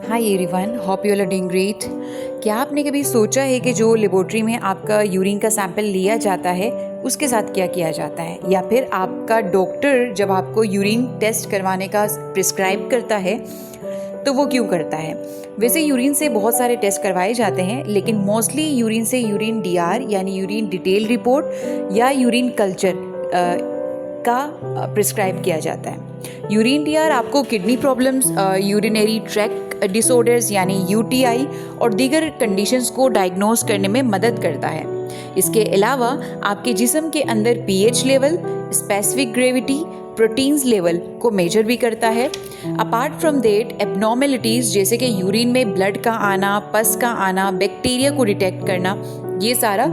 Hi everyone, hope you are doing great. क्या आपने कभी सोचा है कि जो लेबोरेटरी में आपका यूरिन का सैंपल लिया जाता है उसके साथ क्या किया जाता है, या फिर आपका डॉक्टर जब आपको यूरिन टेस्ट करवाने का प्रिस्क्राइब करता है तो वो क्यों करता है। वैसे यूरिन से बहुत सारे टेस्ट करवाए जाते हैं, लेकिन मोस्टली यूरिन से यूरिन डीआर यानी यूरिन डिटेल रिपोर्ट या यूरिन कल्चर का प्रिस्क्राइब किया जाता है। यूरिन डीआर आपको kidney problems, urinary tract disorders यानी यूटीआई और दीगर कंडीशंस को डायग्नोज करने में मदद करता है। इसके अलावा आपके जिस्म के अंदर pH level, specific gravity, proteins level को मेजर भी करता है। अपार्ट फ्रॉम दैट, एब्नॉर्मेलिटीज जैसे कि यूरिन में ब्लड का आना, पस का आना, बैक्टीरिया को डिटेक्ट करना, ये सारा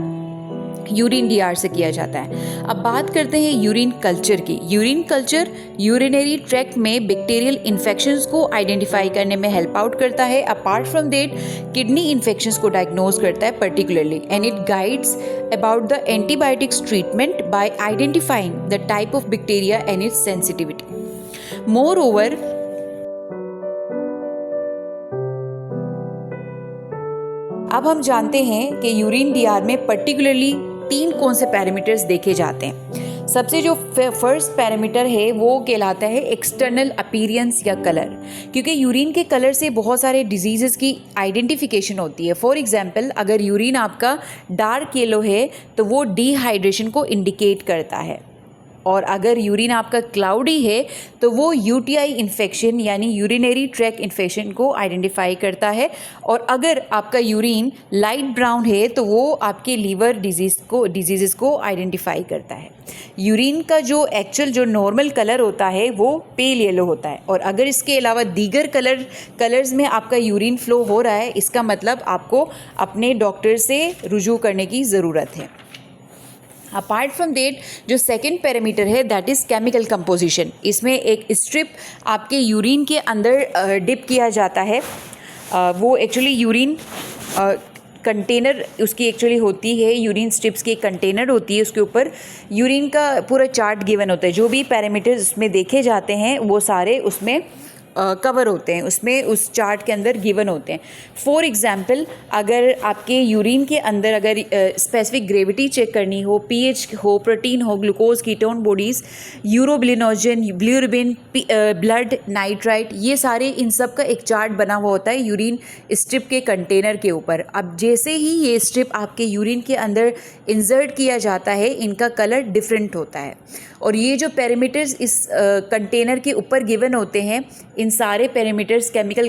यूरिन डीआर से किया जाता है। अब बात करते हैं यूरिन कल्चर की। यूरिन कल्चर यूरिनरी ट्रैक्ट में बैक्टीरियल इन्फेक्शंस को आइडेंटिफाई करने में हेल्प आउट करता है। Apart from that, kidney infections को डायग्नोज करता है particularly, and it guides about the antibiotics treatment bye identifying the type of bacteria and it's sensitivity. More over, अब हम जानते हैं कि यूरिन डीआर में पर्टिकुलरली 3 कौन से पैरामीटर्स देखे जाते हैं। सबसे जो फर्स्ट पैरामीटर है वो कहलाता है एक्सटर्नल अपीयरेंस या कलर, क्योंकि यूरिन के कलर से बहुत सारे डिजीजेस की आइडेंटिफिकेशन होती है। फॉर एग्जांपल, अगर यूरिन आपका डार्क येलो है तो वो डिहाइड्रेशन को इंडिकेट करता है, और अगर यूरिन आपका क्लाउडी है तो वो यूटीआई इन्फेक्शन यानी यूरिनरी ट्रैक्ट इन्फेक्शन को आइडेंटिफाई करता है। और अगर आपका यूरिन लाइट ब्राउन है तो वो आपके लीवर डिजीज़ को आइडेंटिफाई करता है। यूरिन का जो एक्चुअल जो नॉर्मल कलर होता है वो पेल येलो होता है, और अगर इसके अलावा दीगर कलर्स में आपका यूरिन फ्लो हो रहा है, इसका मतलब आपको अपने डॉक्टर से रुजू करने की ज़रूरत है। अपार्ट फ्रॉम देट, जो सेकेंड पैरामीटर है दैट इज़ केमिकल कंपोजिशन। इसमें एक स्ट्रिप आपके यूरिन के अंदर डिप किया जाता है। वो एक्चुअली यूरिन कंटेनर उसकी एक्चुअली होती है, यूरिन स्ट्रिप्स की एक कंटेनर होती है, उसके ऊपर यूरिन का पूरा चार्ट गिवन होता है। जो भी पैरामीटर्स उसमें देखे जाते हैं वो सारे उसमें कवर होते हैं, उसमें उस चार्ट के अंदर गिवन होते हैं। फॉर एग्जांपल, अगर आपके यूरिन के अंदर अगर स्पेसिफिक ग्रेविटी चेक करनी हो, पीएच हो, प्रोटीन हो, glucose, ketone bodies, urobilinogen, bilirubin, blood, nitrite, ये सारे इन सब का एक चार्ट बना हुआ होता है यूरिन स्ट्रिप के कंटेनर के ऊपर। अब जैसे ही ये स्ट्रिप आपके यूरिन के अंदर इंसर्ट किया जाता है, इनका कलर डिफरेंट होता है, और ये जो पैरामीटर्स इस कंटेनर के ऊपर गिवन होते हैं, इन सारे पैरामीटर्स केमिकल